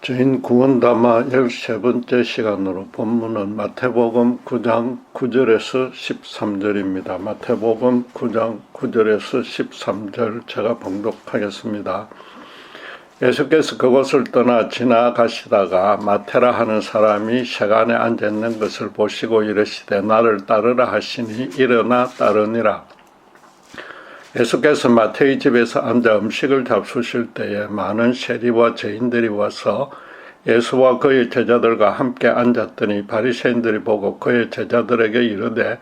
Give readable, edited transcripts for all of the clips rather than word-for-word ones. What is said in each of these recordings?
저희는 구원담화 13번째 시간으로 본문은 마태복음 9장 9절에서 13절입니다. 마태복음 9장 9절에서 13절 제가 봉독하겠습니다. 예수께서 그곳을 떠나 지나가시다가 마테라 하는 사람이 세간에 앉아있는 것을 보시고 이르시되 나를 따르라 하시니 일어나 따르니라. 예수께서 마태의 집에서 앉아 음식을 잡수실 때에 많은 세리와 죄인들이 와서 예수와 그의 제자들과 함께 앉았더니 바리새인들이 보고 그의 제자들에게 이르되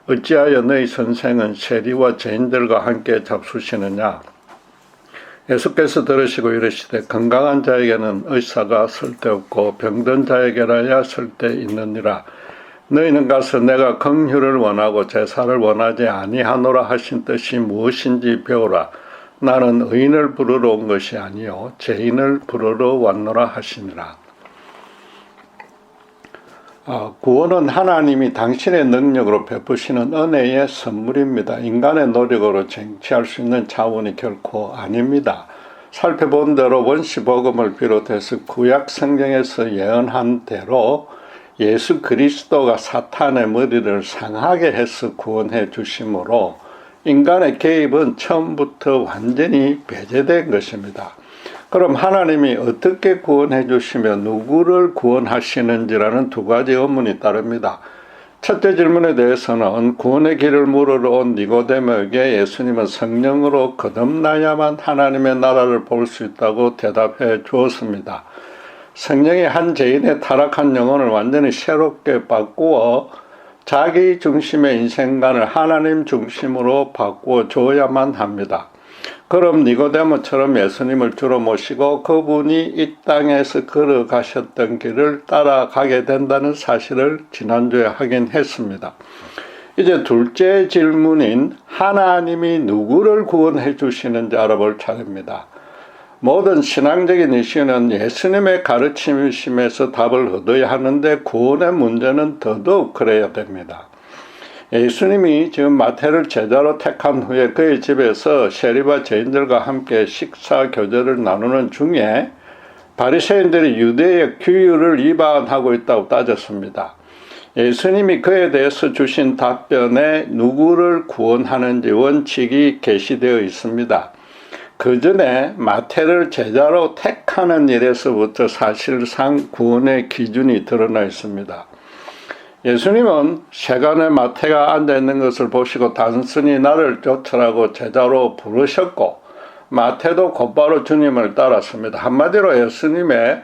어찌하여 너희 선생은 세리와 죄인들과 함께 잡수시느냐. 예수께서 들으시고 이르시되 건강한 자에게는 의사가 쓸데없고 병든 자에게라야 쓸데있느니라. 너희는 가서 내가 긍휼을 원하고 제사를 원하지 아니하노라 하신 뜻이 무엇인지 배우라. 나는 의인을 부르러 온 것이 아니요 죄인을 부르러 왔노라 하시니라. 구원은 하나님이 당신의 능력으로 베푸시는 은혜의 선물입니다. 인간의 노력으로 쟁취할 수 있는 자원이 결코 아닙니다. 살펴본 대로 원시복음을 비롯해서 구약 성경에서 예언한 대로 예수 그리스도가 사탄의 머리를 상하게 해서 구원해 주심으로 인간의 개입은 처음부터 완전히 배제된 것입니다. 그럼 하나님이 어떻게 구원해 주시며 누구를 구원하시는지라는 두 가지 의문이 따릅니다. 첫째 질문에 대해서는 구원의 길을 물으러 온 니고데모에게 예수님은 성령으로 거듭나야만 하나님의 나라를 볼 수 있다고 대답해 주었습니다. 성령이 한 죄인의 타락한 영혼을 완전히 새롭게 바꾸어 자기 중심의 인생관을 하나님 중심으로 바꾸어 줘야만 합니다. 그럼 니고데모처럼 예수님을 주로 모시고 그분이 이 땅에서 걸어가셨던 길을 따라가게 된다는 사실을 지난주에 확인했습니다. 이제 둘째 질문인 하나님이 누구를 구원해 주시는지 알아볼 차례입니다. 모든 신앙적인 이슈는 예수님의 가르침심에서 답을 얻어야 하는데 구원의 문제는 더더욱 그래야 됩니다. 예수님이 지금 마태를 제자로 택한 후에 그의 집에서 세리와 죄인들과 함께 식사 교제를 나누는 중에 바리새인들이 유대의 규율을 위반하고 있다고 따졌습니다. 예수님이 그에 대해서 주신 답변에 누구를 구원하는지 원칙이 게시되어 있습니다. 그 전에 마태를 제자로 택하는 일에서부터 사실상 구원의 기준이 드러나 있습니다. 예수님은 세간에 마태가 앉아있는 것을 보시고 단순히 나를 쫓으라고 제자로 부르셨고 마태도 곧바로 주님을 따랐습니다. 한마디로 예수님의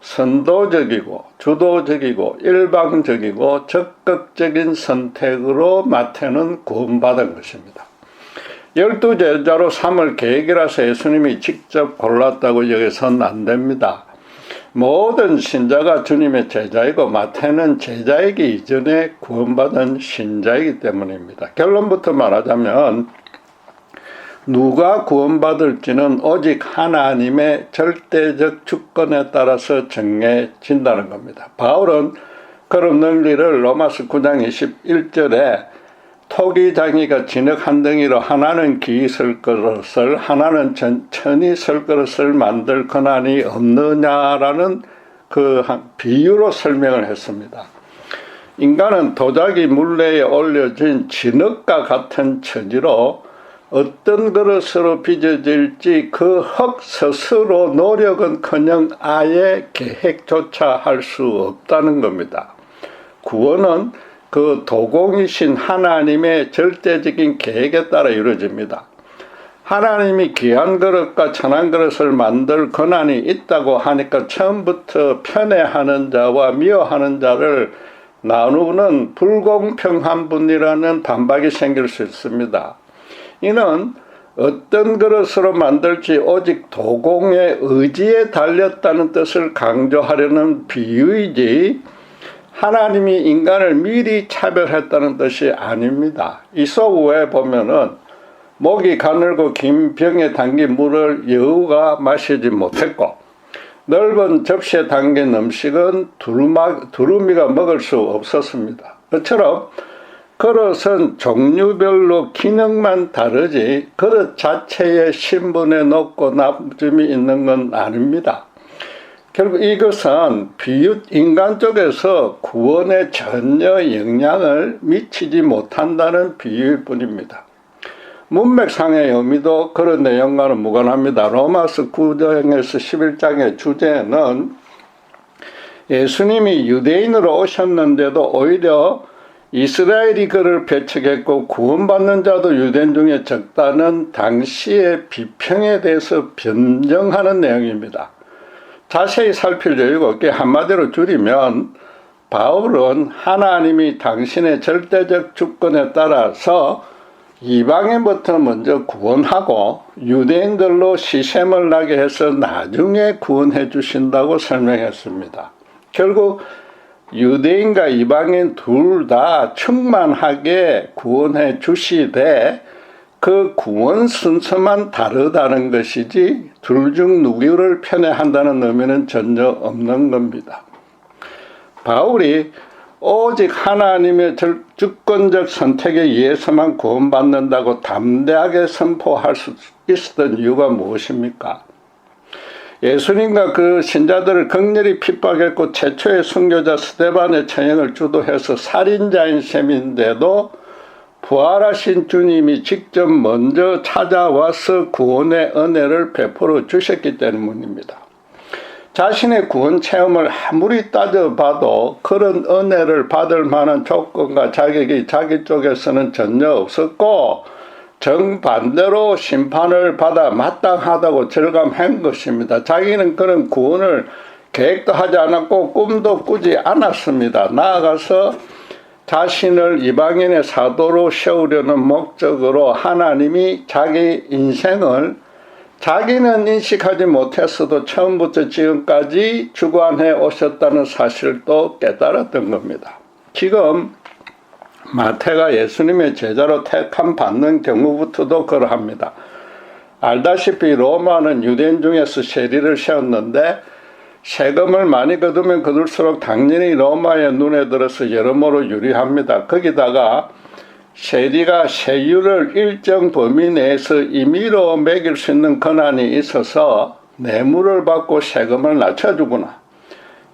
선도적이고 주도적이고 일방적이고 적극적인 선택으로 마태는 구원받은 것입니다. 12제자로 삼을 계획이라서 예수님이 직접 골랐다고 여기서는 안 됩니다. 모든 신자가 주님의 제자이고 마태는 제자이기 이전에 구원받은 신자이기 때문입니다. 결론부터 말하자면 누가 구원받을지는 오직 하나님의 절대적 주권에 따라서 정해진다는 겁니다. 바울은 그런 논리를 로마서 9장 21절에 토기장이가 진흙 한 덩이로 하나는 기이 설 그릇을 하나는 천천히 설 그릇을 만들 권한이 없느냐라는 그 비유로 설명을 했습니다. 인간은 도자기 물레에 올려진 진흙과 같은 처지로 어떤 그릇으로 빚어질지 그 흙 스스로 노력은커녕 아예 계획조차 할 수 없다는 겁니다. 구원은 그 도공이신 하나님의 절대적인 계획에 따라 이루어집니다. 하나님이 귀한 그릇과 천한 그릇을 만들 권한이 있다고 하니까 처음부터 편애하는 자와 미워하는 자를 나누는 불공평한 분이라는 반박이 생길 수 있습니다. 이는 어떤 그릇으로 만들지 오직 도공의 의지에 달렸다는 뜻을 강조하려는 비유이지 하나님이 인간을 미리 차별했다는 뜻이 아닙니다. 이소우에 보면은 목이 가늘고 긴 병에 담긴 물을 여우가 마시지 못했고 넓은 접시에 담긴 음식은 두루미가 먹을 수 없었습니다. 그처럼 그릇은 종류별로 기능만 다르지 그릇 자체의 신분에 높고 낮음이 있는 건 아닙니다. 결국 이것은 비유 인간 쪽에서 구원에 전혀 영향을 미치지 못한다는 비유일 뿐입니다. 문맥상의 의미도 그런 내용과는 무관합니다. 로마서 9장에서 11장의 주제는 예수님이 유대인으로 오셨는데도 오히려 이스라엘이 그를 배척했고 구원받는 자도 유대인 중에 적다는 당시의 비평에 대해서 변정하는 내용입니다. 자세히 살필 여유가 없게 한마디로 줄이면 바울은 하나님이 당신의 절대적 주권에 따라서 이방인부터 먼저 구원하고 유대인들로 시샘을 나게 해서 나중에 구원해 주신다고 설명했습니다. 결국 유대인과 이방인 둘 다 충만하게 구원해 주시되 그 구원 순서만 다르다는 것이지 둘 중 누구를 편애한다는 의미는 전혀 없는 겁니다. 바울이 오직 하나님의 주권적 선택에 의해서만 구원받는다고 담대하게 선포할 수 있었던 이유가 무엇입니까? 예수님과 그 신자들을 극렬히 핍박했고 최초의 순교자 스데반의 처형을 주도해서 살인자인 셈인데도 부활하신 주님이 직접 먼저 찾아와서 구원의 은혜를 베풀어 주셨기 때문입니다. 자신의 구원 체험을 아무리 따져봐도 그런 은혜를 받을 만한 조건과 자격이 자기 쪽에서는 전혀 없었고 정반대로 심판을 받아 마땅하다고 절감한 것입니다. 자기는 그런 구원을 계획도 하지 않았고 꿈도 꾸지 않았습니다. 나아가서 자신을 이방인의 사도로 세우려는 목적으로 하나님이 자기 인생을 자기는 인식하지 못했어도 처음부터 지금까지 주관해 오셨다는 사실을 또 깨달았던 겁니다. 지금 마태가 예수님의 제자로 택함 받는 경우부터도 그러합니다. 알다시피 로마는 유대인 중에서 세리를 세웠는데 세금을 많이 거두면 거둘수록 당연히 로마의 눈에 들어서 여러모로 유리합니다. 거기다가 세리가 세율을 일정 범위 내에서 임의로 매길 수 있는 권한이 있어서 뇌물을 받고 세금을 낮춰주구나.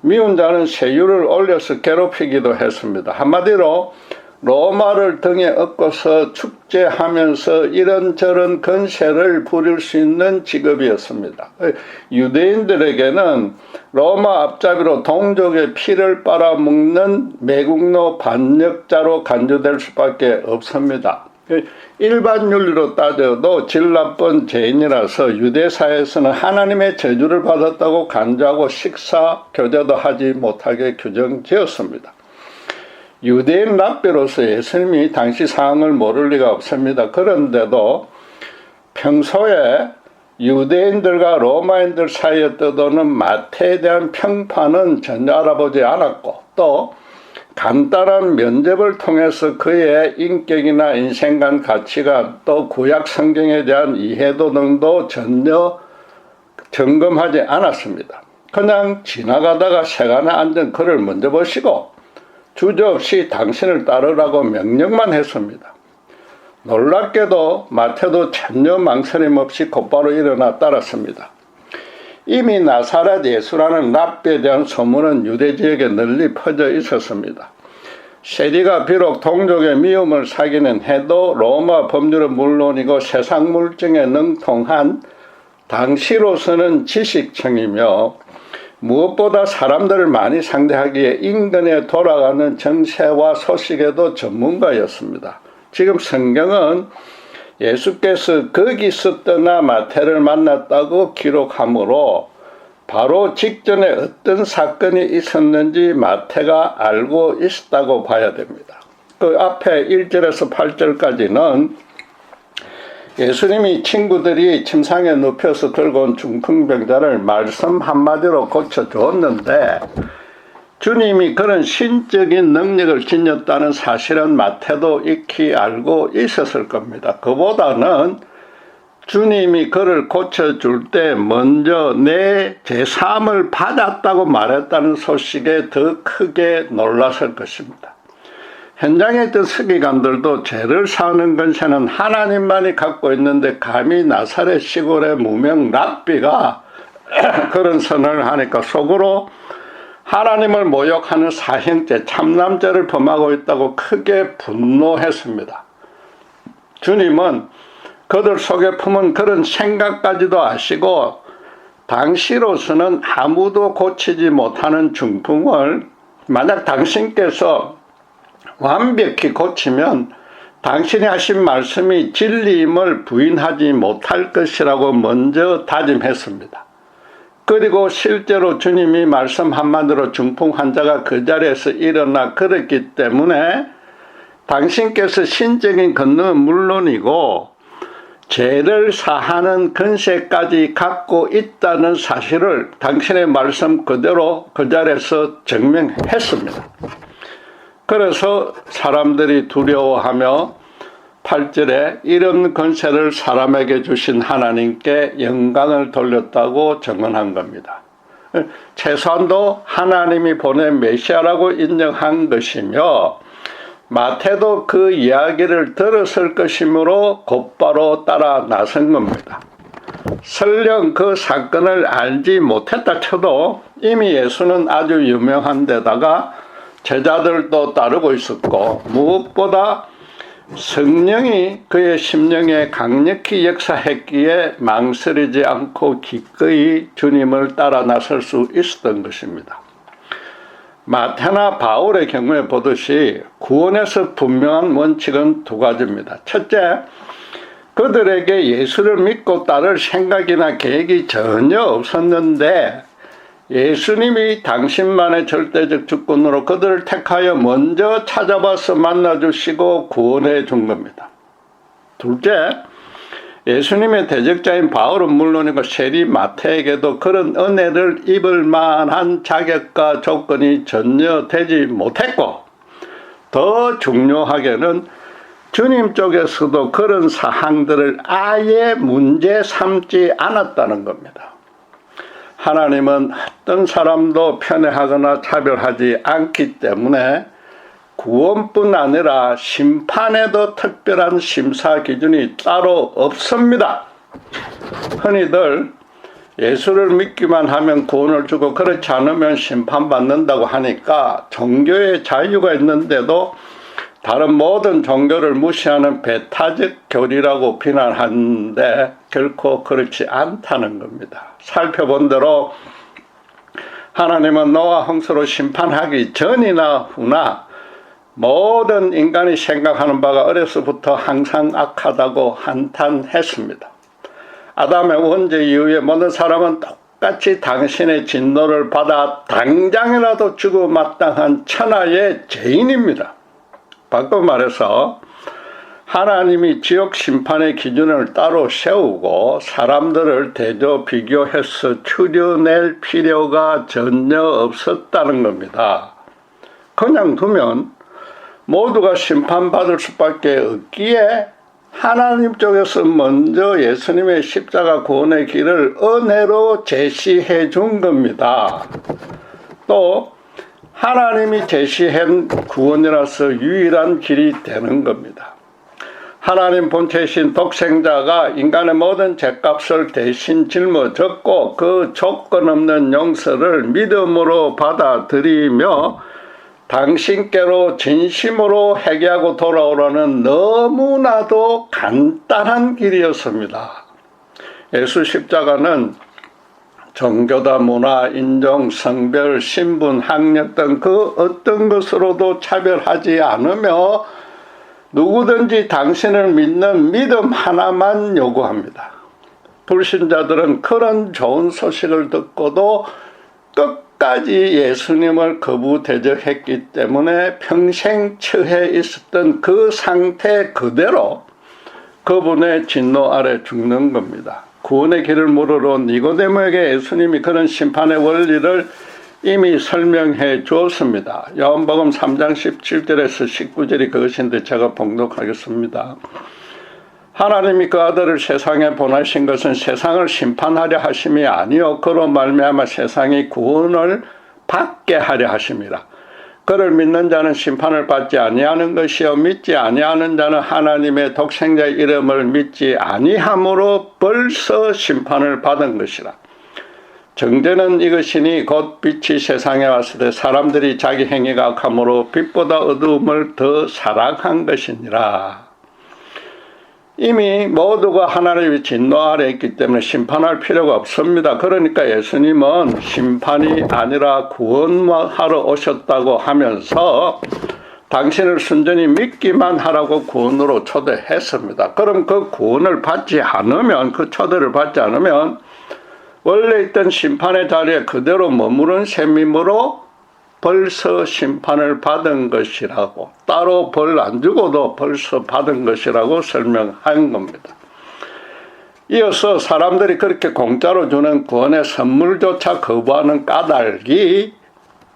미운 자는 세율을 올려서 괴롭히기도 했습니다. 한마디로 로마를 등에 업고서 축제하면서 이런저런 건세를 부릴 수 있는 직업이었습니다. 유대인들에게는 로마 앞잡이로 동족의 피를 빨아먹는 매국노 반역자로 간주될 수밖에 없습니다. 일반 윤리로 따져도 질 나쁜 죄인이라서 유대사에서는 하나님의 저주를 받았다고 간주하고 식사, 교제도 하지 못하게 규정지었습니다. 유대인 랍비로서 예수님이 당시 상황을 모를 리가 없습니다. 그런데도 평소에 유대인들과 로마인들 사이에 떠도는 마태에 대한 평판은 전혀 알아보지 않았고 또 간단한 면접을 통해서 그의 인격이나 인생관 가치관 또 구약 성경에 대한 이해도 등도 전혀 점검하지 않았습니다. 그냥 지나가다가 세간에 앉은 그를 먼저 보시고 주저없이 당신을 따르라고 명령만 했습니다. 놀랍게도 마태도 전혀 망설임 없이 곧바로 일어나 따랐습니다. 이미 나사렛 예수라는 랍비에 대한 소문은 유대 지역에 널리 퍼져 있었습니다. 세리가 비록 동족의 미움을 사기는 해도 로마 법률은 물론이고 세상 물정에 능통한 당시로서는 지식층이며 무엇보다 사람들을 많이 상대하기에 인근에 돌아가는 정세와 소식에도 전문가였습니다. 지금 성경은 예수께서 거기서 떠나 마태를 만났다고 기록하므로 바로 직전에 어떤 사건이 있었는지 마태가 알고 있었다고 봐야 됩니다. 그 앞에 1절에서 8절까지는 예수님이 친구들이 침상에 눕혀서 들고 온 중풍병자를 말씀 한마디로 고쳐주었는데 주님이 그런 신적인 능력을 지녔다는 사실은 마태도 익히 알고 있었을 겁니다. 그보다는 주님이 그를 고쳐줄 때 먼저 내 제사함을 받았다고 말했다는 소식에 더 크게 놀랐을 것입니다. 현장에 있던 서기관들도 죄를 사하는 권세는 하나님만이 갖고 있는데 감히 나사렛 시골의 무명 랍비가 그런 선언을 하니까 속으로 하나님을 모욕하는 사형죄, 참남죄를 범하고 있다고 크게 분노했습니다. 주님은 그들 속에 품은 그런 생각까지도 아시고 당시로서는 아무도 고치지 못하는 중풍을 만약 당신께서 완벽히 고치면 당신이 하신 말씀이 진리임을 부인하지 못할 것이라고 먼저 다짐했습니다. 그리고 실제로 주님이 말씀 한마디로 중풍 환자가 그 자리에서 일어나 그랬기 때문에 당신께서 신적인 권능은 물론이고 죄를 사하는 권세까지 갖고 있다는 사실을 당신의 말씀 그대로 그 자리에서 증명했습니다. 그래서 사람들이 두려워하며 8절에 이런 권세를 사람에게 주신 하나님께 영광을 돌렸다고 증언한 겁니다. 최소한도 하나님이 보낸 메시아라고 인정한 것이며 마태도 그 이야기를 들었을 것이므로 곧바로 따라 나선 겁니다. 설령 그 사건을 알지 못했다 쳐도 이미 예수는 아주 유명한 데다가 제자들도 따르고 있었고 무엇보다 성령이 그의 심령에 강력히 역사했기에 망설이지 않고 기꺼이 주님을 따라 나설 수 있었던 것입니다. 마태나 바울의 경우에 보듯이 구원에서 분명한 원칙은 두 가지입니다. 첫째, 그들에게 예수를 믿고 따를 생각이나 계획이 전혀 없었는데 예수님이 당신만의 절대적 주권으로 그들을 택하여 먼저 찾아봐서 만나주시고 구원해 준 겁니다. 둘째, 예수님의 대적자인 바울은 물론이고 세리 마태에게도 그런 은혜를 입을 만한 자격과 조건이 전혀 되지 못했고 더 중요하게는 주님 쪽에서도 그런 사항들을 아예 문제 삼지 않았다는 겁니다. 하나님은 어떤 사람도 편애하거나 차별하지 않기 때문에 구원뿐 아니라 심판에도 특별한 심사 기준이 따로 없습니다. 흔히들 예수를 믿기만 하면 구원을 주고 그렇지 않으면 심판받는다고 하니까 종교의 자유가 있는데도 다른 모든 종교를 무시하는 배타적 교리라고 비난하는데 결코 그렇지 않다는 겁니다. 살펴본 대로 하나님은 노아 홍수로 심판하기 전이나 후나 모든 인간이 생각하는 바가 어려서부터 항상 악하다고 한탄했습니다. 아담의 원죄 이후에 모든 사람은 똑같이 당신의 진노를 받아 당장이라도 죽어 마땅한 천하의 죄인입니다. 바꿔 말해서 하나님이 지옥 심판의 기준을 따로 세우고 사람들을 대조 비교해서 추려낼 필요가 전혀 없었다는 겁니다. 그냥 두면 모두가 심판받을 수밖에 없기에 하나님 쪽에서 먼저 예수님의 십자가 구원의 길을 은혜로 제시해 준 겁니다. 또 하나님이 제시한 구원이라서 유일한 길이 되는 겁니다. 하나님 본체이신 독생자가 인간의 모든 죄값을 대신 짊어졌고 그 조건 없는 용서를 믿음으로 받아들이며 당신께로 진심으로 회개하고 돌아오라는 너무나도 간단한 길이었습니다. 예수 십자가는 종교다 문화, 인종, 성별, 신분, 학력 등 그 어떤 것으로도 차별하지 않으며 누구든지 당신을 믿는 믿음 하나만 요구합니다. 불신자들은 그런 좋은 소식을 듣고도 끝까지 예수님을 거부대적했기 때문에 평생 처해 있었던 그 상태 그대로 그분의 진노 아래 죽는 겁니다. 구원의 길을 물으러 니고데모에게 예수님이 그런 심판의 원리를 이미 설명해 주었습니다. 요한복음 3장 17절에서 19절이 그것인데 제가 봉독하겠습니다. 하나님이 그 아들을 세상에 보내신 것은 세상을 심판하려 하심이 아니요 그로 말미암아 세상이 구원을 받게 하려 하심이라. 그를 믿는 자는 심판을 받지 아니하는 것이요 믿지 아니하는 자는 하나님의 독생자의 이름을 믿지 아니함으로 벌써 심판을 받은 것이라. 정죄는 이것이니 곧 빛이 세상에 왔을 때 사람들이 자기 행위가 악함으로 빛보다 어두움을 더 사랑한 것이니라. 이미 모두가 하나님의 진노 아래 있기 때문에 심판할 필요가 없습니다. 그러니까 예수님은 심판이 아니라 구원하러 오셨다고 하면서 당신을 순전히 믿기만 하라고 구원으로 초대했습니다. 그럼 그 구원을 받지 않으면, 그 초대를 받지 않으면 원래 있던 심판의 자리에 그대로 머무른 셈이므로 벌써 심판을 받은 것이라고, 따로 벌 안 주고도 벌써 받은 것이라고 설명한 겁니다. 이어서 사람들이 그렇게 공짜로 주는 구원의 선물조차 거부하는 까닭이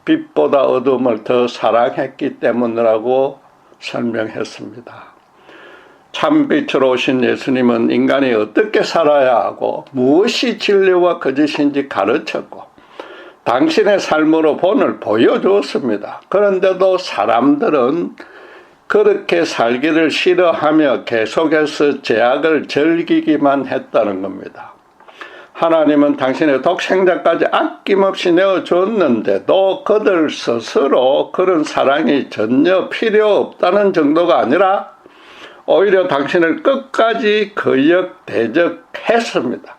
빛보다 어둠을 더 사랑했기 때문이라고 설명했습니다. 참빛으로 오신 예수님은 인간이 어떻게 살아야 하고 무엇이 진리와 거짓인지 가르쳤고 당신의 삶으로 본을 보여주었습니다. 그런데도 사람들은 그렇게 살기를 싫어하며 계속해서 죄악을 즐기기만 했다는 겁니다. 하나님은 당신의 독생자까지 아낌없이 내어줬는데도 그들 스스로 그런 사랑이 전혀 필요 없다는 정도가 아니라 오히려 당신을 끝까지 거역대적했습니다.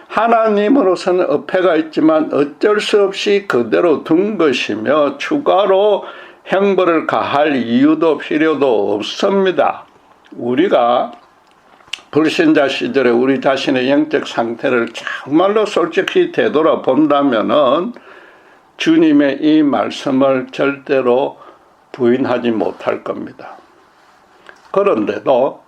하나님으로서는 어폐가 있지만 어쩔 수 없이 그대로 둔 것이며 추가로 형벌을 가할 이유도 필요도 없습니다. 우리가 불신자 시절에 우리 자신의 영적 상태를 정말로 솔직히 되돌아본다면은 주님의 이 말씀을 절대로 부인하지 못할 겁니다. 그런데도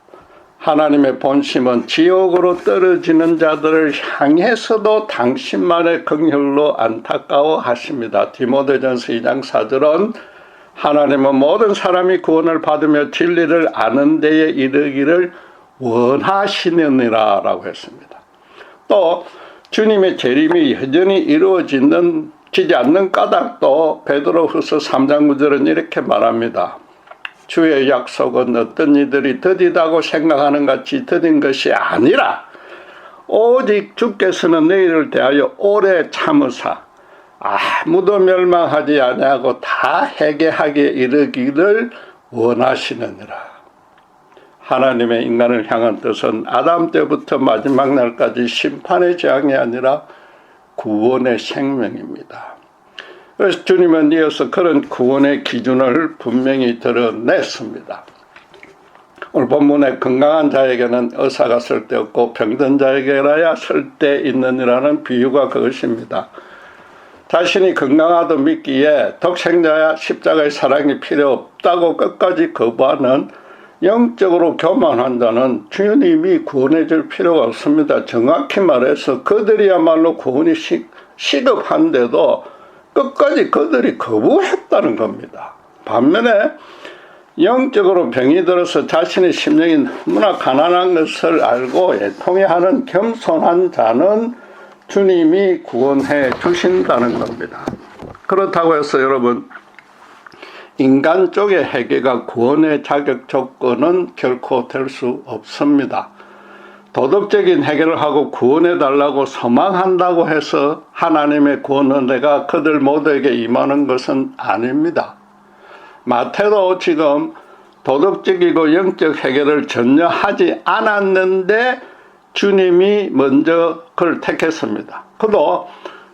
하나님의 본심은 지옥으로 떨어지는 자들을 향해서도 당신만의 긍휼로 안타까워하십니다. 디모데전서 2장 4절은 하나님은 모든 사람이 구원을 받으며 진리를 아는 데에 이르기를 원하시느니라 라고 했습니다. 또 주님의 재림이 여전히 이루어지지 않는 까닭도 베드로후서 3장 9절은 이렇게 말합니다. 주의 약속은 어떤 이들이 더디다고 생각하는 같이 더딘 것이 아니라 오직 주께서는 너희를 대하여 오래 참으사 아무도 멸망하지 아니하고 다 회개하게 이르기를 원하시느니라. 하나님의 인간을 향한 뜻은 아담 때부터 마지막 날까지 심판의 재앙이 아니라 구원의 생명입니다. 그래서 주님은 이어서 그런 구원의 기준을 분명히 드러냈습니다. 오늘 본문에 건강한 자에게는 의사가 쓸데없고 병든 자에게라야 쓸데있느니라는 비유가 그것입니다. 자신이 건강하다 믿기에 독생자야 십자가의 사랑이 필요 없다고 끝까지 거부하는 영적으로 교만한 자는 주님이 구원해 줄 필요가 없습니다. 정확히 말해서 그들이야말로 구원이 시급한데도 끝까지 그들이 거부했다는 겁니다. 반면에 영적으로 병이 들어서 자신의 심령이 너무나 가난한 것을 알고 애통해하는 겸손한 자는 주님이 구원해 주신다는 겁니다. 그렇다고 해서 여러분, 인간 쪽의 회개가 구원의 자격 조건은 결코 될 수 없습니다. 도덕적인 해결을 하고 구원해달라고 소망한다고 해서 하나님의 구원 은혜가 그들 모두에게 임하는 것은 아닙니다. 마태도 지금 도덕적이고 영적 해결을 전혀 하지 않았는데 주님이 먼저 그를 택했습니다. 그도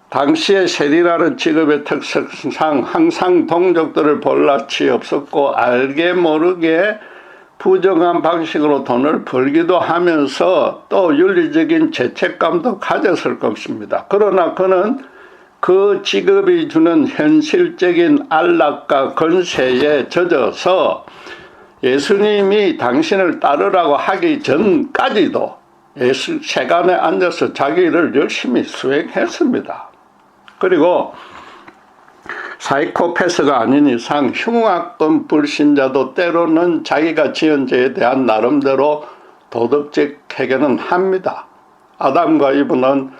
당시의 세리라는 직업의 특성상 항상 동족들을 볼 낯이 없었고 알게 모르게 부정한 방식으로 돈을 벌기도 하면서 또 윤리적인 죄책감도 가졌을 것입니다. 그러나 그는 그 직업이 주는 현실적인 안락과 권세에 젖어서 예수님이 당신을 따르라고 하기 전까지도 세간에 앉아서 자기 일을 열심히 수행했습니다. 그리고 사이코패스가 아닌 이상 흉악범 불신자도 때로는 자기가 지은 죄에 대한 나름대로 도덕적 해결은 합니다. 아담과 이브는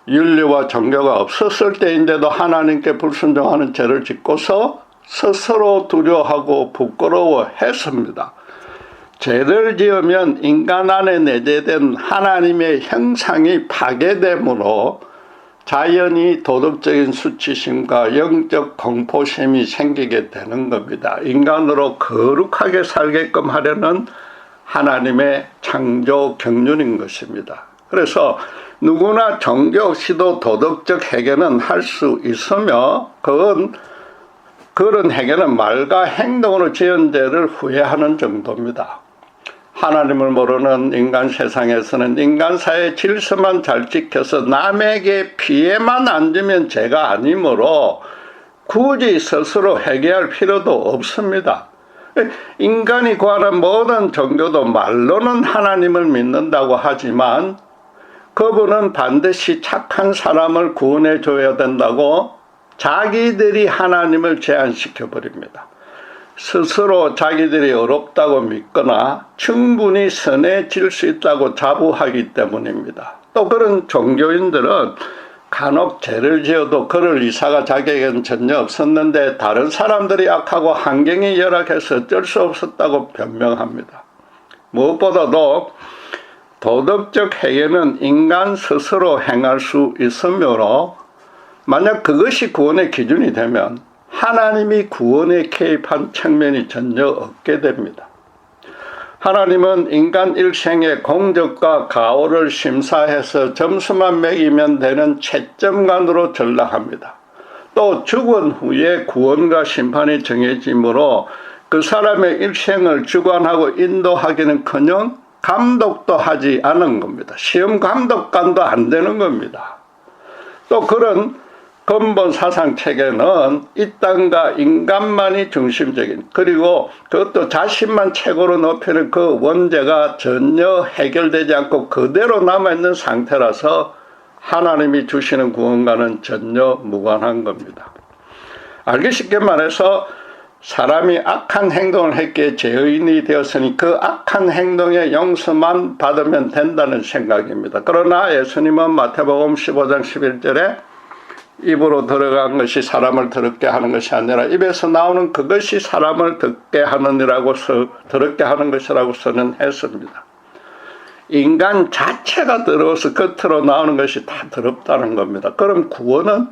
윤리와 종교가 없었을 때인데도 하나님께 불순종하는 죄를 짓고서 스스로 두려워하고 부끄러워했습니다. 죄를 지으면 인간 안에 내재된 하나님의 형상이 파괴되므로 자연히 도덕적인 수치심과 영적 공포심이 생기게 되는 겁니다. 인간으로 거룩하게 살게끔 하려는 하나님의 창조 경륜인 것입니다. 그래서 누구나 종교 없이도 도덕적 해결은 할 수 있으며 그런 해결은 말과 행동으로 지은 죄를 후회하는 정도입니다. 하나님을 모르는 인간 세상에서는 인간사의 질서만 잘 지켜서 남에게 피해만 안 주면 죄가 아니므로 굳이 스스로 회개할 필요도 없습니다. 인간이 구하는 모든 종교도 말로는 하나님을 믿는다고 하지만 그분은 반드시 착한 사람을 구원해 줘야 된다고 자기들이 하나님을 제한시켜 버립니다. 스스로 자기들이 어렵다고 믿거나 충분히 선해질 수 있다고 자부하기 때문입니다. 또 그런 종교인들은 간혹 죄를 지어도 그럴 의사가 자기에게는 전혀 없었는데 다른 사람들이 악하고 환경이 열악해서 어쩔 수 없었다고 변명합니다. 무엇보다도 도덕적 해결은 인간 스스로 행할 수 있으므로 만약 그것이 구원의 기준이 되면 하나님이 구원에 개입한 측면이 전혀 없게 됩니다. 하나님은 인간 일생의 공적과 가오를 심사해서 점수만 매기면 되는 채점관으로 전락합니다. 또 죽은 후에 구원과 심판이 정해지므로 그 사람의 일생을 주관하고 인도하기는커녕 감독도 하지 않은 겁니다. 시험 감독관도 안 되는 겁니다. 또 그런 근본 사상 체계는 이 땅과 인간만이 중심적인, 그리고 그것도 자신만 최고로 높이는 그 원죄가 전혀 해결되지 않고 그대로 남아있는 상태라서 하나님이 주시는 구원과는 전혀 무관한 겁니다. 알기 쉽게 말해서 사람이 악한 행동을 했기에 죄인이 되었으니 그 악한 행동의 용서만 받으면 된다는 생각입니다. 그러나 예수님은 마태복음 15장 11절에 입으로 들어간 것이 사람을 더럽게 하는 것이 아니라 입에서 나오는 그것이 사람을 더럽게 하는 것이라고 선언했습니다. 인간 자체가 더러워서 겉으로 나오는 것이 다 더럽다는 겁니다. 그럼 구원은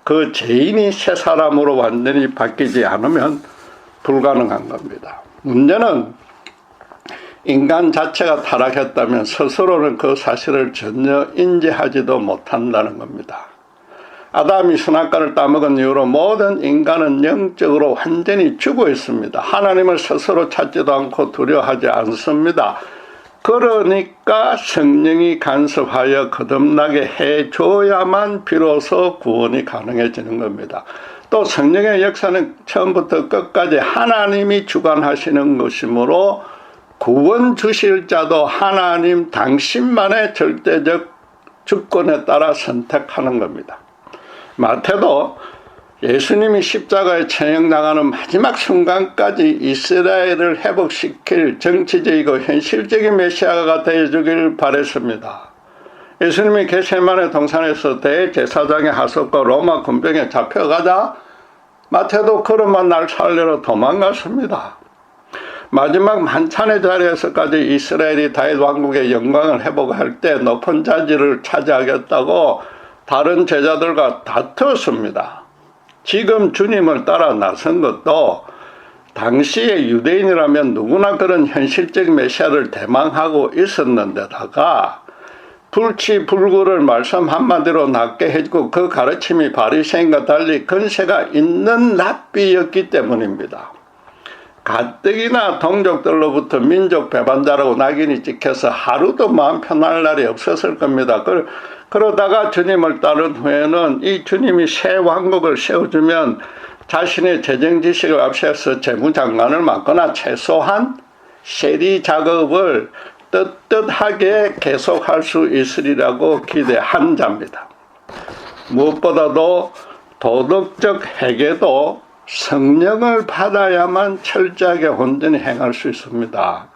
그 죄인이 새 사람으로 완전히 바뀌지 않으면 불가능한 겁니다. 문제는 인간 자체가 타락했다면 스스로는 그 사실을 전혀 인지하지도 못한다는 겁니다. 아담이 선악과를 따먹은 이후로 모든 인간은 영적으로 완전히 죽어 있습니다. 하나님을 스스로 찾지도 않고 두려워하지 않습니다. 그러니까 성령이 간섭하여 거듭나게 해줘야만 비로소 구원이 가능해지는 겁니다. 또 성령의 역사는 처음부터 끝까지 하나님이 주관하시는 것이므로 구원 주실 자도 하나님 당신만의 절대적 주권에 따라 선택하는 겁니다. 마태도 예수님이 십자가에 처형당하는 마지막 순간까지 이스라엘을 회복시킬 정치적이고 현실적인 메시아가 되어주길 바랬습니다. 예수님이 겟세마네 동산에서 대제사장의 하석과 로마 군병에 잡혀가자 마태도 걸음만 날 살려러 도망갔습니다. 마지막 만찬의 자리에서까지 이스라엘이 다윗 왕국의 영광을 회복할 때 높은 자리를 차지하겠다고 다른 제자들과 다투었습니다. 지금 주님을 따라 나선 것도 당시의 유대인이라면 누구나 그런 현실적 메시아를 대망하고 있었는데다가 불치불구를 말씀 한마디로 낫게 해주고 그 가르침이 바리새인과 달리 근세가 있는 랍비였기 때문입니다. 가뜩이나 동족들로부터 민족 배반자라고 낙인이 찍혀서 하루도 마음 편할 날이 없었을 겁니다. 그러다가 주님을 따른 후에는 이 주님이 새 왕국을 세워주면 자신의 재정 지식을 앞세워서 재무장관을 맡거나 최소한 세리 작업을 떳떳하게 계속할 수 있으리라고 기대한 자입니다. 무엇보다도 도덕적 회개도 성령을 받아야만 철저하게 온전히 행할 수 있습니다.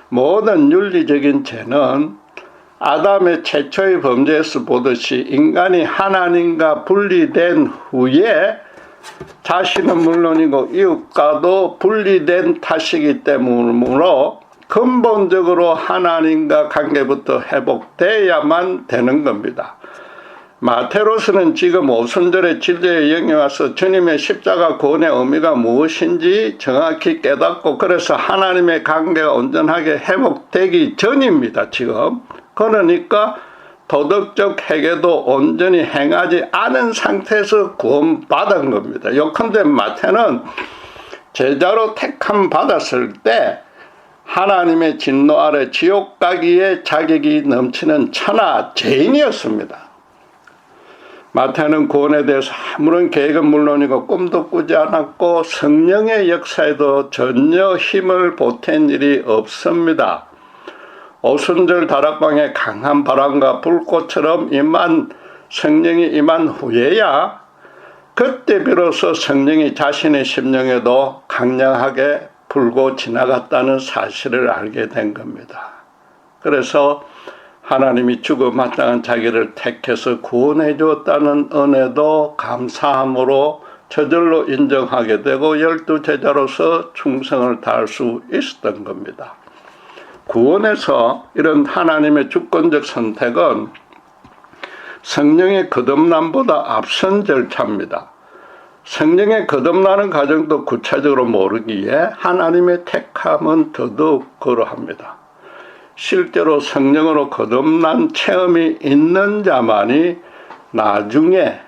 모든 윤리적인 죄는 아담의 최초의 범죄에서 보듯이 인간이 하나님과 분리된 후에 자신은 물론이고 이웃과도 분리된 탓이기 때문이므로 근본적으로 하나님과 관계부터 회복돼야만 되는 겁니다. 마테로스는 지금 오순절의 진리의 영이 와서 주님의 십자가 구원의 의미가 무엇인지 정확히 깨닫고 그래서 하나님의 관계가 온전하게 회복되기 전입니다. 지금. 그러니까 도덕적 회개도 온전히 행하지 않은 상태에서 구원받은 겁니다. 요컨대 마태는 제자로 택함 받았을 때 하나님의 진노 아래 지옥 가기에 자격이 넘치는 천하 죄인이었습니다. 마태는 구원에 대해서 아무런 계획은 물론이고 꿈도 꾸지 않았고 성령의 역사에도 전혀 힘을 보탠 일이 없습니다. 오순절 다락방에 강한 바람과 불꽃처럼 성령이 임한 후에야 그때 비로소 성령이 자신의 심령에도 강력하게 불고 지나갔다는 사실을 알게 된 겁니다. 그래서 하나님이 죽어 마땅한 자기를 택해서 구원해 주었다는 은혜도 감사함으로 저절로 인정하게 되고 12제자로서 충성을 다할 수 있었던 겁니다. 구원에서 이런 하나님의 주권적 선택은 성령의 거듭남보다 앞선 절차입니다. 성령의 거듭나는 과정도 구체적으로 모르기에 하나님의 택함은 더더욱 그러합니다. 실제로 성령으로 거듭난 체험이 있는 자만이 나중에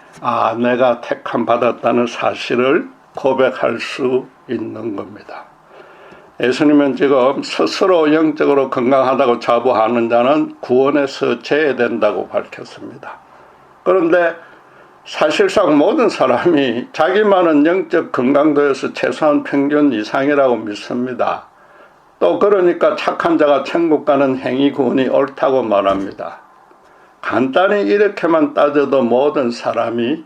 내가 택함 받았다는 사실을 고백할 수 있는 겁니다. 예수님은 지금 스스로 영적으로 건강하다고 자부하는 자는 구원에서 제외된다고 밝혔습니다. 그런데 사실상 모든 사람이 자기만은 영적 건강도에서 최소한 평균 이상이라고 믿습니다. 또 그러니까 착한 자가 천국 가는 행위 구원이 옳다고 말합니다. 간단히 이렇게만 따져도 모든 사람이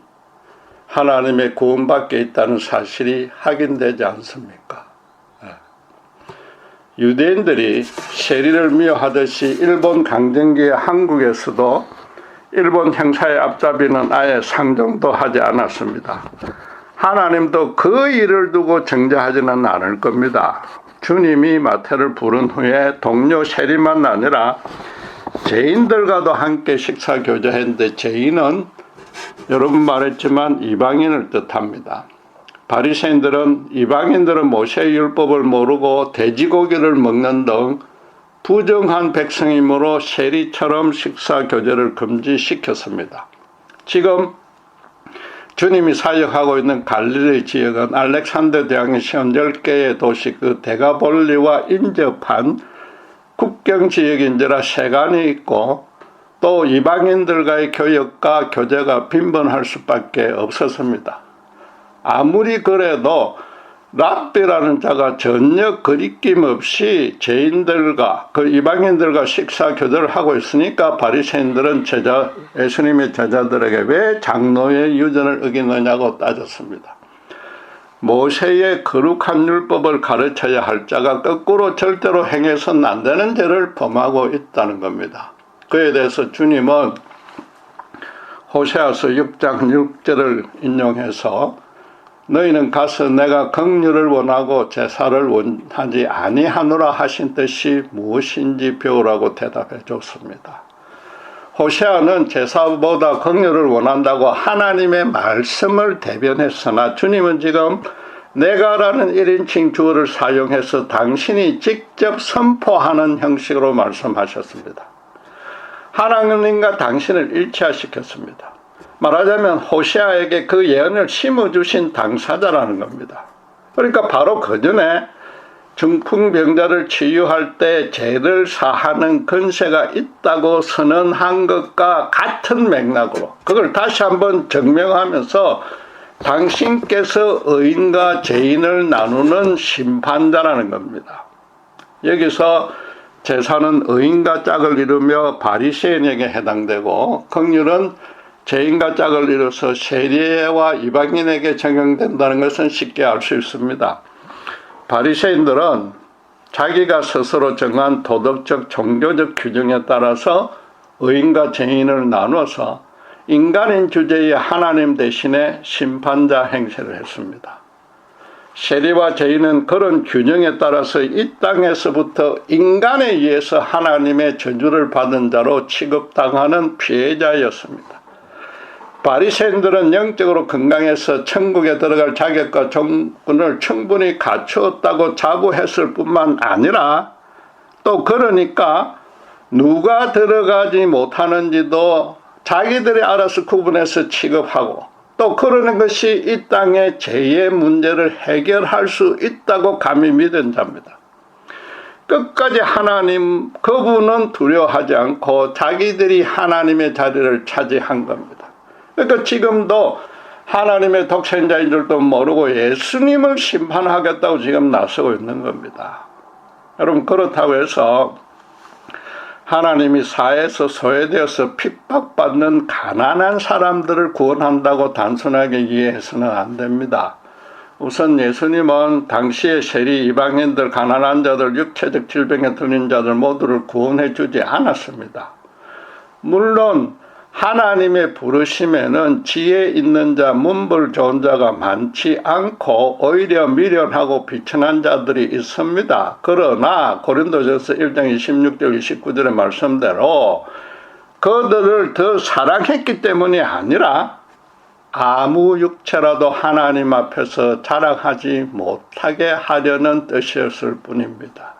하나님의 구원 밖에 있다는 사실이 확인되지 않습니까? 유대인들이 세리를 미워하듯이 일본 강점기의 한국에서도 일본 형사의 앞잡이는 아예 상정도 하지 않았습니다. 하나님도 그 일을 두고 정죄하지는 않을 겁니다. 주님이 마태를 부른 후에 동료 세리만 아니라 죄인들과도 함께 식사 교제했는데 죄인은 여러분 말했지만 이방인을 뜻합니다. 바리새인들은 이방인들은 모세의 율법을 모르고 돼지고기를 먹는 등 부정한 백성이므로 세리처럼 식사 교제를 금지시켰습니다. 지금 주님이 사역하고 있는 갈릴리 지역은 알렉산더 대왕이 세운 10개의 도시 그 데가볼리와 인접한 국경 지역인지라 세간이 있고 또 이방인들과의 교역과 교제가 빈번할 수밖에 없었습니다. 아무리 그래도 랍비라는 자가 전혀 거리낌 없이 죄인들과 그 이방인들과 식사 교제를 하고 있으니까 바리새인들은 예수님의 제자들에게 왜 장로의 유전을 어기느냐고 따졌습니다. 모세의 거룩한 율법을 가르쳐야 할 자가 거꾸로 절대로 행해서는 안 되는 죄를 범하고 있다는 겁니다. 그에 대해서 주님은 호세아서 6장 6절을 인용해서 너희는 가서 내가 긍휼을 원하고 제사를 원하지 아니하노라 하신 뜻이 무엇인지 배우라고 대답해 줬습니다. 호세아는 제사보다 긍휼을 원한다고 하나님의 말씀을 대변했으나 주님은 지금 내가라는 1인칭 주어를 사용해서 당신이 직접 선포하는 형식으로 말씀하셨습니다. 하나님과 당신을 일치화시켰습니다. 말하자면 호세아에게 그 예언을 심어주신 당사자라는 겁니다. 그러니까 바로 그 전에 중풍병자를 치유할 때 죄를 사하는 권세가 있다고 선언한 것과 같은 맥락으로 그걸 다시 한번 증명하면서 당신께서 의인과 죄인을 나누는 심판자라는 겁니다. 여기서 제사는 의인과 짝을 이루며 바리새인에게 해당되고 긍휼은 죄인과 짝을 이뤄서 세리와 이방인에게 적용된다는 것은 쉽게 알 수 있습니다. 바리새인들은 자기가 스스로 정한 도덕적 종교적 규정에 따라서 의인과 죄인을 나눠서 인간인 주제의 하나님 대신에 심판자 행세를 했습니다. 세리와 죄인은 그런 균형에 따라서 이 땅에서부터 인간에 의해서 하나님의 저주를 받은 자로 취급당하는 피해자였습니다. 바리새인들은 영적으로 건강해서 천국에 들어갈 자격과 조건을 충분히 갖추었다고 자부했을 뿐만 아니라 또 그러니까 누가 들어가지 못하는지도 자기들이 알아서 구분해서 취급하고 또 그러는 것이 이 땅의 죄의 문제를 해결할 수 있다고 감히 믿은 자입니다. 끝까지 하나님 그분은 두려워하지 않고 자기들이 하나님의 자리를 차지한 겁니다. 그러니까 지금도 하나님의 독생자인 줄도 모르고 예수님을 심판하겠다고 지금 나서고 있는 겁니다. 여러분 그렇다고 해서 하나님이 사회에서 소외되어서 핍박받는 가난한 사람들을 구원한다고 단순하게 이해해서는 안 됩니다. 우선 예수님은 당시의 세리 이방인들, 가난한 자들, 육체적 질병에 들린 자들 모두를 구원해 주지 않았습니다. 물론 하나님의 부르심에는 지혜 있는 자, 문벌 좋은 자가 많지 않고 오히려 미련하고 비천한 자들이 있습니다. 그러나 고린도전서 1장 26절 29절의 말씀대로 그들을 더 사랑했기 때문이 아니라 아무 육체라도 하나님 앞에서 자랑하지 못하게 하려는 뜻이었을 뿐입니다.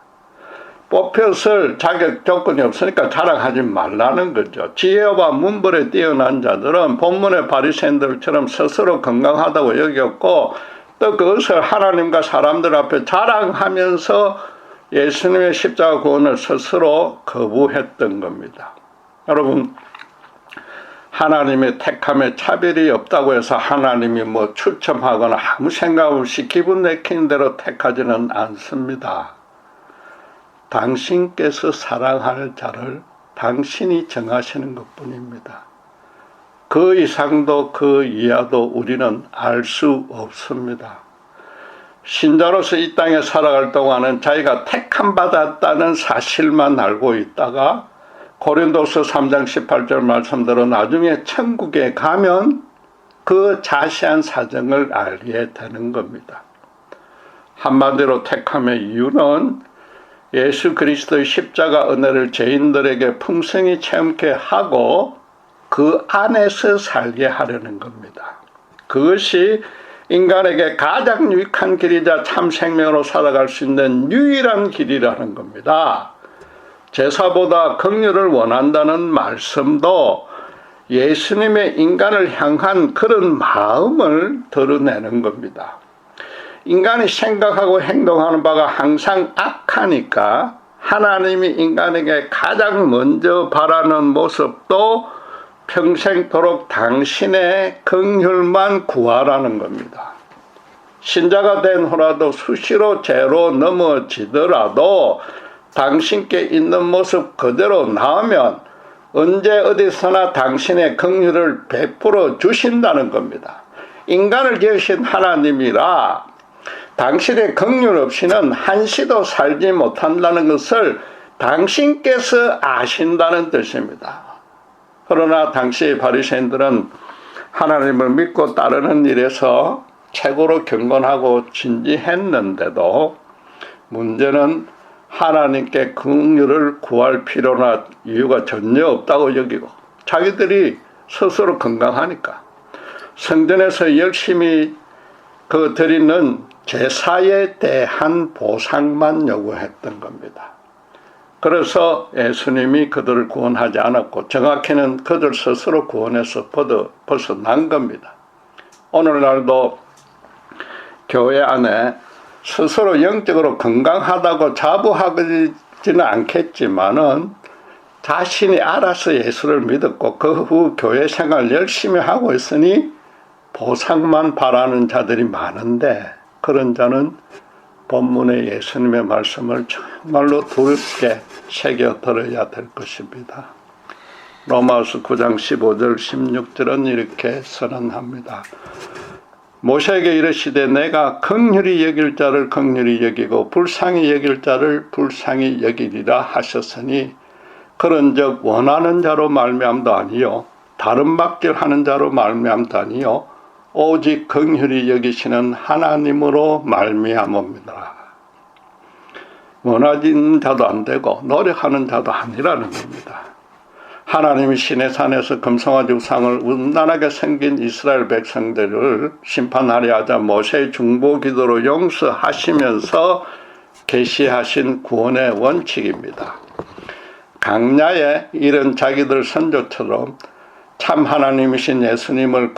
뽑혔을 자격 조건이 없으니까 자랑하지 말라는 거죠. 지혜와 문벌에 뛰어난 자들은 본문의 바리새인들처럼 스스로 건강하다고 여겼고 또 그것을 하나님과 사람들 앞에 자랑하면서 예수님의 십자가 구원을 스스로 거부했던 겁니다. 여러분 하나님의 택함에 차별이 없다고 해서 하나님이 추첨하거나 아무 생각 없이 기분 내키는 대로 택하지는 않습니다. 당신께서 사랑할 자를 당신이 정하시는 것뿐입니다. 그 이상도 그 이하도 우리는 알 수 없습니다. 신자로서 이 땅에 살아갈 동안은 자기가 택함 받았다는 사실만 알고 있다가 고린도서 3장 18절 말씀대로 나중에 천국에 가면 그 자세한 사정을 알게 되는 겁니다. 한마디로 택함의 이유는 예수 그리스도의 십자가 은혜를 죄인들에게 풍성히 체험케 하고 그 안에서 살게 하려는 겁니다. 그것이 인간에게 가장 유익한 길이자 참 생명으로 살아갈 수 있는 유일한 길이라는 겁니다. 제사보다 긍휼을 원한다는 말씀도 예수님의 인간을 향한 그런 마음을 드러내는 겁니다. 인간이 생각하고 행동하는 바가 항상 악하니까 하나님이 인간에게 가장 먼저 바라는 모습도 평생토록 당신의 긍휼만 구하라는 겁니다. 신자가 된 후라도 수시로 죄로 넘어지더라도 당신께 있는 모습 그대로 나오면 언제 어디서나 당신의 긍휼을 베풀어 주신다는 겁니다. 인간을 지으신 하나님이라 당신의 긍휼 없이는 한시도 살지 못한다는 것을 당신께서 아신다는 뜻입니다. 그러나 당시 바리새인들은 하나님을 믿고 따르는 일에서 최고로 경건하고 진지했는데도 문제는 하나님께 긍휼을 구할 필요나 이유가 전혀 없다고 여기고 자기들이 스스로 건강하니까 성전에서 열심히 드리는 제사에 대한 보상만 요구했던 겁니다. 그래서 예수님이 그들을 구원하지 않았고 정확히는 그들 스스로 구원해서 벗어난 겁니다. 오늘날도 교회 안에 스스로 영적으로 건강하다고 자부하지는 않겠지만은 자신이 알아서 예수를 믿었고 그 후 교회 생활 열심히 하고 있으니 보상만 바라는 자들이 많은데 그런 자는 본문의 예수님의 말씀을 정말로 두렵게 새겨들어야 될 것입니다. 로마서 9장 15절 16절은 이렇게 선언합니다. 모세에게 이르시되 내가 긍휼히 여길 자를 긍휼히 여기고 불쌍히 여길 자를 불쌍히 여기리라 하셨으니 그런즉 원하는 자로 말미암도 아니요 다른 막절하는 자로 말미암도 아니요 오직 긍휼히 여기시는 하나님으로 말미암습니다. 원하는 자도 안 되고 노력하는 자도 아니라는 겁니다. 하나님이 시내산에서 금송아지 우상을 음란하게 생긴 이스라엘 백성들을 심판하려 하자 모세의 중보 기도로 용서하시면서 계시하신 구원의 원칙입니다. 강야에 이른 자기들 선조처럼 참 하나님이신 예수님을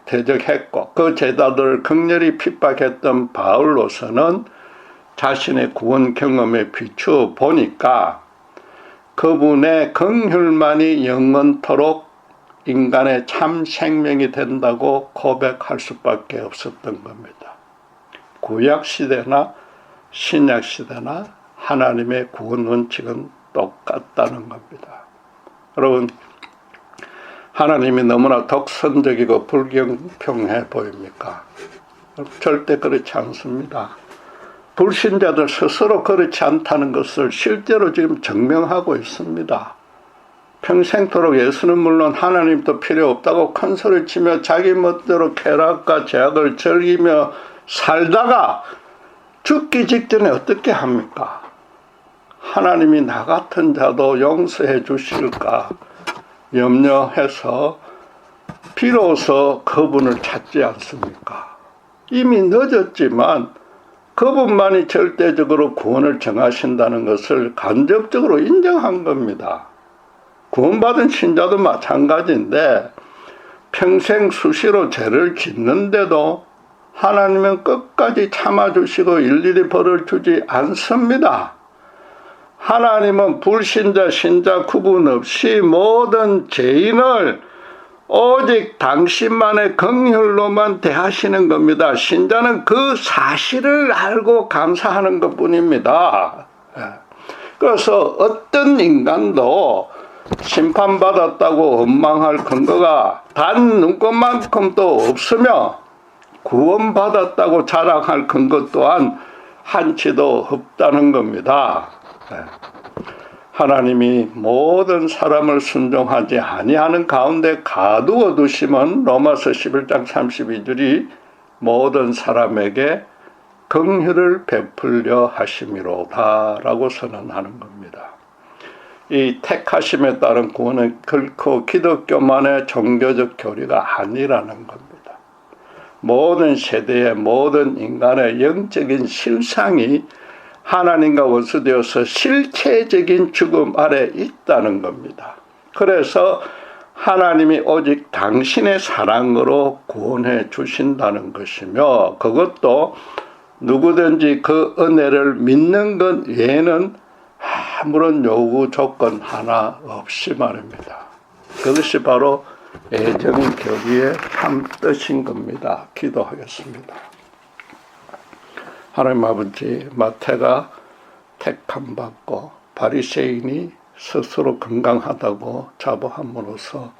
대적했고 그 제자들을 극렬히 핍박했던 바울로서는 자신의 구원 경험에 비추어 보니까 그분의 긍휼만이 영원토록 인간의 참 생명이 된다고 고백할 수밖에 없었던 겁니다. 구약시대나 신약시대나 하나님의 구원 원칙은 똑같다는 겁니다. 여러분, 하나님이 너무나 독선적이고 불공평해 보입니까? 절대 그렇지 않습니다. 불신자들 스스로 그렇지 않다는 것을 실제로 지금 증명하고 있습니다. 평생토록 예수는 물론 하나님도 필요 없다고 큰 소리 치며 자기 멋대로 쾌락과 죄악을 즐기며 살다가 죽기 직전에 어떻게 합니까? 하나님이 나 같은 자도 용서해 주실까 염려해서 비로소 그분을 찾지 않습니까? 이미 늦었지만 그분만이 절대적으로 구원을 정하신다는 것을 간접적으로 인정한 겁니다. 구원받은 신자도 마찬가지인데 평생 수시로 죄를 짓는데도 하나님은 끝까지 참아주시고 일일이 벌을 주지 않습니다. 하나님은 불신자, 신자 구분 없이 모든 죄인을 오직 당신만의 긍휼로만 대하시는 겁니다. 신자는 그 사실을 알고 감사하는 것뿐입니다. 그래서 어떤 인간도 심판받았다고 원망할 근거가 단 눈꽃만큼도 없으며 구원받았다고 자랑할 근거 또한 한치도 없다는 겁니다. 하나님이 모든 사람을 순종하지 아니하는 가운데 가두어 두심은 로마서 11장 32절이 모든 사람에게 긍휼을 베풀려 하심이로다 라고 선언하는 겁니다. 이 택하심에 따른 구원은 결코 기독교만의 종교적 교리가 아니라는 겁니다. 모든 세대의 모든 인간의 영적인 실상이 하나님과 원수되어서 실체적인 죽음 아래 있다는 겁니다. 그래서 하나님이 오직 당신의 사랑으로 구원해 주신다는 것이며 그것도 누구든지 그 은혜를 믿는 것 외에는 아무런 요구 조건 하나 없이 말입니다. 그것이 바로 애정교리의 참뜻인 겁니다. 기도하겠습니다. 하나님 아버지, 마태가 택함받고 바리새인이 스스로 건강하다고 자부함으로써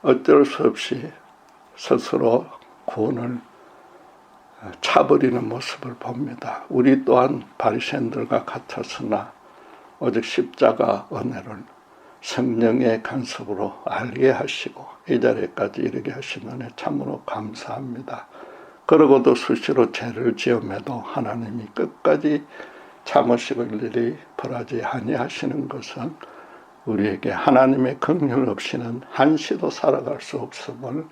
어쩔 수 없이 스스로 구원을 차버리는 모습을 봅니다. 우리 또한 바리새인들과 같았으나 오직 십자가 은혜를 성령의 간섭으로 알게 하시고 이 자리까지 이르게 하신 은혜 참으로 감사합니다. 그러고도 수시로 죄를 지음에도 하나님이 끝까지 참으시고 일일이 벌하지 아니하시는 것은 우리에게 하나님의 긍휼 없이는 한시도 살아갈 수 없음을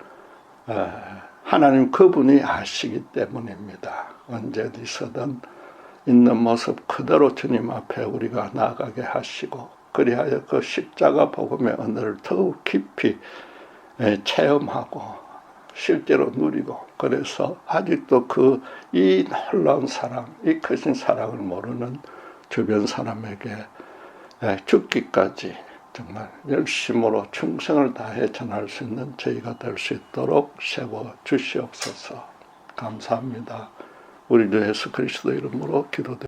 하나님 그분이 아시기 때문입니다. 언제 어디서든 있는 모습 그대로 주님 앞에 우리가 나아가게 하시고 그리하여 그 십자가 복음의 은혜를 더욱 깊이 체험하고 실제로 누리고 그래서 아직도 이 놀라운 사랑, 이 크신 사랑을 모르는 주변 사람에게 죽기까지 정말 열심으로 충성을 다해 전할 수 있는 저희가 될 수 있도록 세워 주시옵소서. 감사합니다. 우리 주 예수 그리스도 이름으로 기도드립니다.